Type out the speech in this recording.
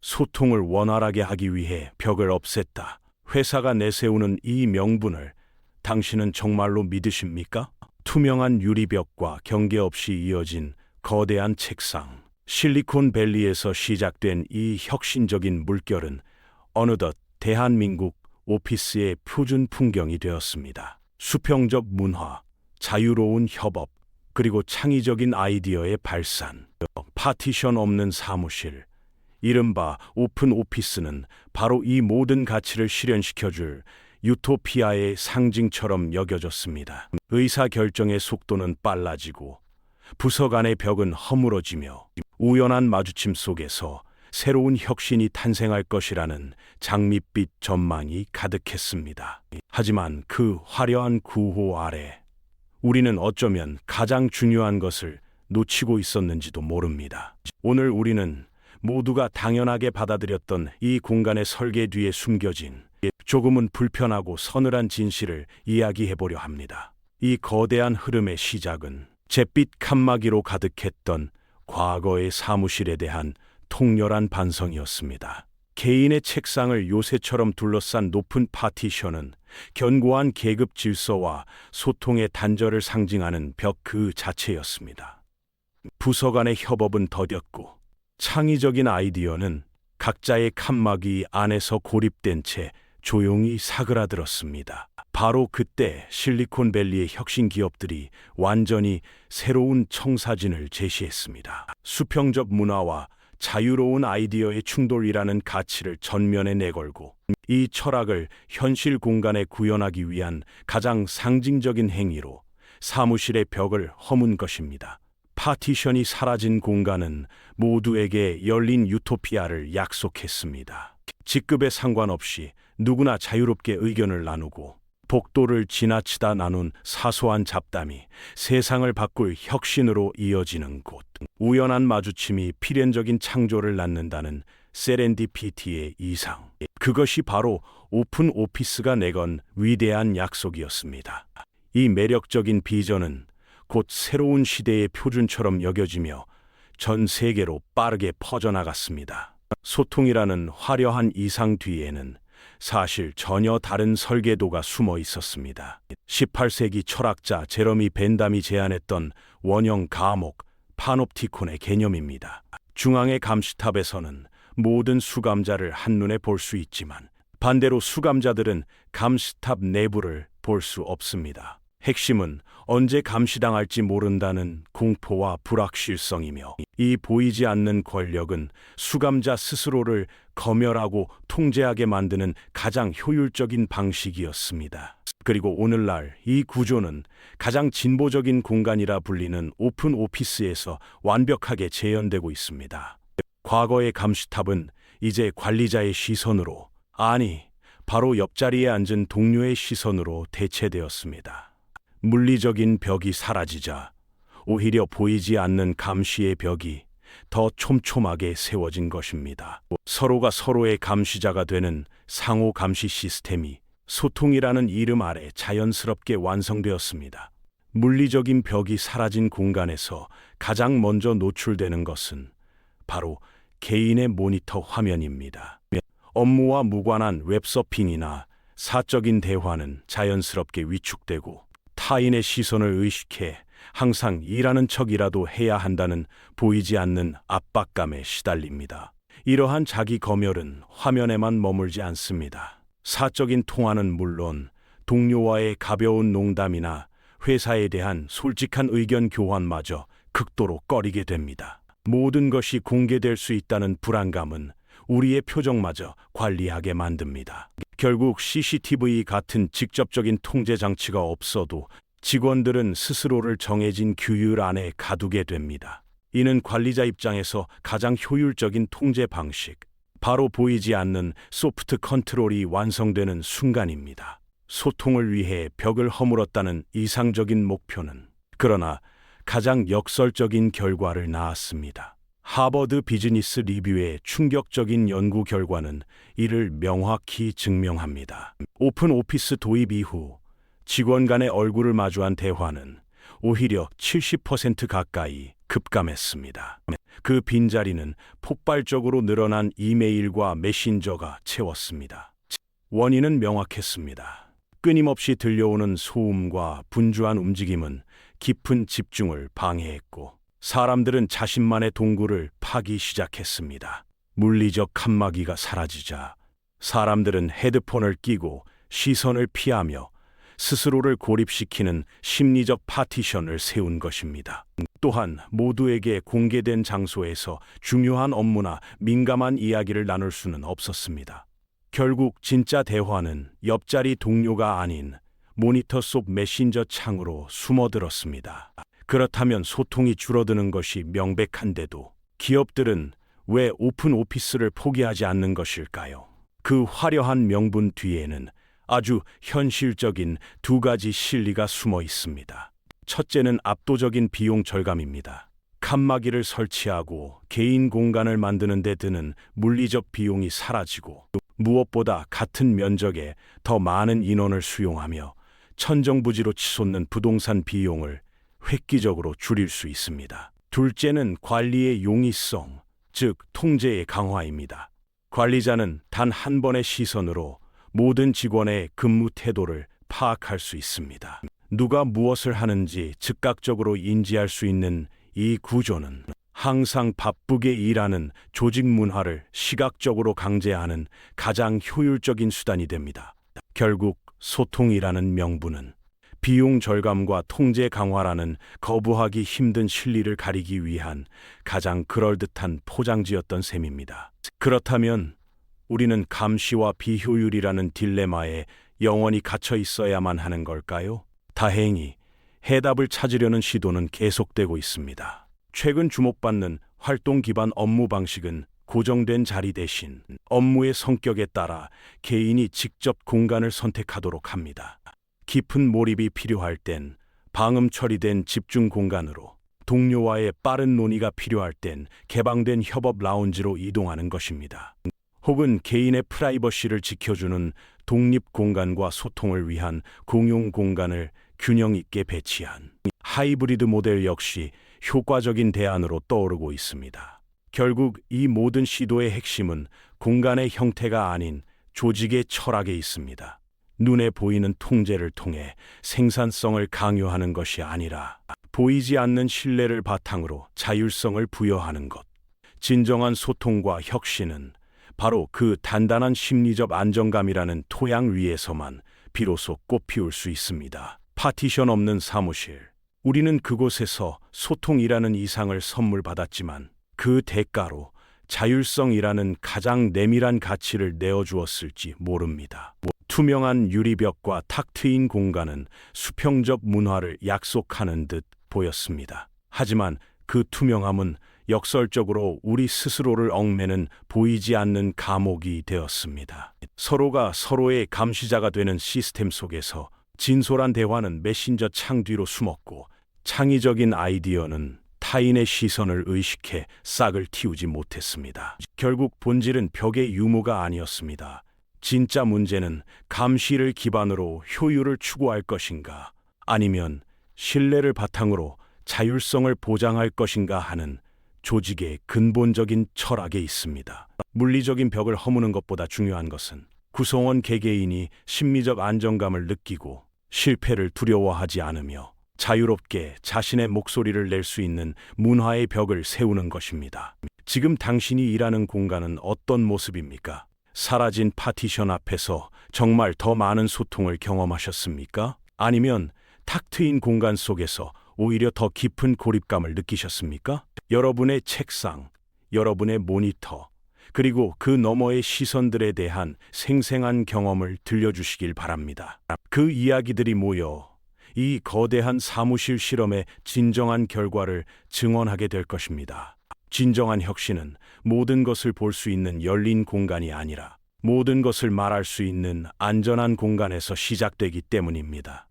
소통을 원활하게 하기 위해 벽을 없앴다. 회사가 내세우는 이 명분을 당신은 정말로 믿으십니까? 투명한 유리벽과 경계 없이 이어진 거대한 책상. 실리콘밸리에서 시작된 이 혁신적인 물결은 어느덧 대한민국 오피스의 표준 풍경이 되었습니다. 수평적 문화, 자유로운 협업, 그리고 창의적인 아이디어의 발산. 파티션 없는 사무실, 이른바 오픈 오피스는 바로 이 모든 가치를 실현시켜줄 유토피아의 상징처럼 여겨졌습니다. 의사결정의 속도는 빨라지고 부서 간의 벽은 허물어지며 우연한 마주침 속에서 새로운 혁신이 탄생할 것이라는 장밋빛 전망이 가득했습니다. 하지만 그 화려한 구호 아래 우리는 어쩌면 가장 중요한 것을 놓치고 있었는지도 모릅니다. 오늘 우리는 모두가 당연하게 받아들였던 이 공간의 설계 뒤에 숨겨진 조금은 불편하고 서늘한 진실을 이야기해보려 합니다. 이 거대한 흐름의 시작은 잿빛 칸막이로 가득했던 과거의 사무실에 대한 통렬한 반성이었습니다. 개인의 책상을 요새처럼 둘러싼 높은 파티션은 견고한 계급 질서와 소통의 단절을 상징하는 벽 그 자체였습니다. 부서 간의 협업은 더뎠고 창의적인 아이디어는 각자의 칸막이 안에서 고립된 채 조용히 사그라들었습니다. 바로 그때 실리콘밸리의 혁신 기업들이 완전히 새로운 청사진을 제시했습니다. 수평적 문화와 자유로운 아이디어의 충돌이라는 가치를 전면에 내걸고 이 철학을 현실 공간에 구현하기 위한 가장 상징적인 행위로 사무실의 벽을 허문 것입니다. 파티션이 사라진 공간은 모두에게 열린 유토피아를 약속했습니다. 직급에 상관없이 누구나 자유롭게 의견을 나누고 복도를 지나치다 나눈 사소한 잡담이 세상을 바꿀 혁신으로 이어지는 곳. 우연한 마주침이 필연적인 창조를 낳는다는 세렌디피티의 이상. 그것이 바로 오픈 오피스가 내건 위대한 약속이었습니다. 이 매력적인 비전은 곧 새로운 시대의 표준처럼 여겨지며 전 세계로 빠르게 퍼져나갔습니다. 소통이라는 화려한 이상 뒤에는 사실 전혀 다른 설계도가 숨어 있었습니다. 18세기 철학자 제러미 벤담이 제안했던 원형 감옥 파놉티콘의 개념입니다. 중앙의 감시탑에서는 모든 수감자를 한눈에 볼 수 있지만 반대로 수감자들은 감시탑 내부를 볼 수 없습니다. 핵심은 언제 감시당할지 모른다는 공포와 불확실성이며 이 보이지 않는 권력은 수감자 스스로를 검열하고 통제하게 만드는 가장 효율적인 방식이었습니다. 그리고 오늘날 이 구조는 가장 진보적인 공간이라 불리는 오픈 오피스에서 완벽하게 재현되고 있습니다. 과거의 감시탑은 이제 관리자의 시선으로, 아니, 바로 옆자리에 앉은 동료의 시선으로 대체되었습니다. 물리적인 벽이 사라지자 오히려 보이지 않는 감시의 벽이 더 촘촘하게 세워진 것입니다. 서로가 서로의 감시자가 되는 상호 감시 시스템이 소통이라는 이름 아래 자연스럽게 완성되었습니다. 물리적인 벽이 사라진 공간에서 가장 먼저 노출되는 것은 바로 개인의 모니터 화면입니다. 업무와 무관한 웹서핑이나 사적인 대화는 자연스럽게 위축되고 타인의 시선을 의식해 항상 일하는 척이라도 해야 한다는 보이지 않는 압박감에 시달립니다. 이러한 자기 검열은 화면에만 머물지 않습니다. 사적인 통화는 물론 동료와의 가벼운 농담이나 회사에 대한 솔직한 의견 교환마저 극도로 꺼리게 됩니다. 모든 것이 공개될 수 있다는 불안감은 우리의 표정마저 관리하게 만듭니다. 결국 CCTV 같은 직접적인 통제 장치가 없어도 직원들은 스스로를 정해진 규율 안에 가두게 됩니다. 이는 관리자 입장에서 가장 효율적인 통제 방식, 바로 보이지 않는 소프트 컨트롤이 완성되는 순간입니다. 소통을 위해 벽을 허물었다는 이상적인 목표는 그러나 가장 역설적인 결과를 낳았습니다. 하버드 비즈니스 리뷰의 충격적인 연구 결과는 이를 명확히 증명합니다. 오픈 오피스 도입 이후 직원 간의 얼굴을 마주한 대화는 오히려 70% 가까이 급감했습니다. 그 빈자리는 폭발적으로 늘어난 이메일과 메신저가 채웠습니다. 원인은 명확했습니다. 끊임없이 들려오는 소음과 분주한 움직임은 깊은 집중을 방해했고, 사람들은 자신만의 동굴을 파기 시작했습니다. 물리적 칸막이가 사라지자 사람들은 헤드폰을 끼고 시선을 피하며 스스로를 고립시키는 심리적 파티션을 세운 것입니다. 또한 모두에게 공개된 장소에서 중요한 업무나 민감한 이야기를 나눌 수는 없었습니다. 결국 진짜 대화는 옆자리 동료가 아닌 모니터 속 메신저 창으로 숨어들었습니다. 그렇다면 소통이 줄어드는 것이 명백한데도 기업들은 왜 오픈 오피스를 포기하지 않는 것일까요? 그 화려한 명분 뒤에는 아주 현실적인 두 가지 실리가 숨어 있습니다. 첫째는 압도적인 비용 절감입니다. 칸막이를 설치하고 개인 공간을 만드는 데 드는 물리적 비용이 사라지고, 무엇보다 같은 면적에 더 많은 인원을 수용하며 천정부지로 치솟는 부동산 비용을 획기적으로 줄일 수 있습니다. 둘째는 관리의 용이성, 즉 통제의 강화입니다. 관리자는 단 한 번의 시선으로 모든 직원의 근무 태도를 파악할 수 있습니다. 누가 무엇을 하는지 즉각적으로 인지할 수 있는 이 구조는 항상 바쁘게 일하는 조직 문화를 시각적으로 강제하는 가장 효율적인 수단이 됩니다. 결국 소통이라는 명분은 비용 절감과 통제 강화라는 거부하기 힘든 실리를 가리기 위한 가장 그럴듯한 포장지였던 셈입니다. 그렇다면 우리는 감시와 비효율이라는 딜레마에 영원히 갇혀 있어야만 하는 걸까요? 다행히 해답을 찾으려는 시도는 계속되고 있습니다. 최근 주목받는 활동 기반 업무 방식은 고정된 자리 대신 업무의 성격에 따라 개인이 직접 공간을 선택하도록 합니다. 깊은 몰입이 필요할 땐 방음 처리된 집중 공간으로, 동료와의 빠른 논의가 필요할 땐 개방된 협업 라운지로 이동하는 것입니다. 혹은 개인의 프라이버시를 지켜주는 독립 공간과 소통을 위한 공용 공간을 균형 있게 배치한 하이브리드 모델 역시 효과적인 대안으로 떠오르고 있습니다. 결국 이 모든 시도의 핵심은 공간의 형태가 아닌 조직의 철학에 있습니다. 눈에 보이는 통제를 통해 생산성을 강요하는 것이 아니라 보이지 않는 신뢰를 바탕으로 자율성을 부여하는 것. 진정한 소통과 혁신은 바로 그 단단한 심리적 안정감이라는 토양 위에서만 비로소 꽃피울 수 있습니다. 파티션 없는 사무실. 우리는 그곳에서 소통이라는 이상을 선물 받았지만 그 대가로 자율성이라는 가장 내밀한 가치를 내어주었을지 모릅니다. 투명한 유리벽과 탁 트인 공간은 수평적 문화를 약속하는 듯 보였습니다. 하지만 그 투명함은 역설적으로 우리 스스로를 얽매는 보이지 않는 감옥이 되었습니다. 서로가 서로의 감시자가 되는 시스템 속에서 진솔한 대화는 메신저 창 뒤로 숨었고, 창의적인 아이디어는 타인의 시선을 의식해 싹을 틔우지 못했습니다. 결국 본질은 벽의 유무가 아니었습니다. 진짜 문제는 감시를 기반으로 효율을 추구할 것인가, 아니면 신뢰를 바탕으로 자율성을 보장할 것인가 하는 조직의 근본적인 철학에 있습니다. 물리적인 벽을 허무는 것보다 중요한 것은 구성원 개개인이 심리적 안정감을 느끼고 실패를 두려워하지 않으며 자유롭게 자신의 목소리를 낼 수 있는 문화의 벽을 세우는 것입니다. 지금 당신이 일하는 공간은 어떤 모습입니까? 사라진 파티션 앞에서 정말 더 많은 소통을 경험하셨습니까? 아니면 탁 트인 공간 속에서 오히려 더 깊은 고립감을 느끼셨습니까? 여러분의 책상, 여러분의 모니터, 그리고 그 너머의 시선들에 대한 생생한 경험을 들려주시길 바랍니다. 그 이야기들이 모여 이 거대한 사무실 실험의 진정한 결과를 증언하게 될 것입니다. 진정한 혁신은 모든 것을 볼 수 있는 열린 공간이 아니라 모든 것을 말할 수 있는 안전한 공간에서 시작되기 때문입니다.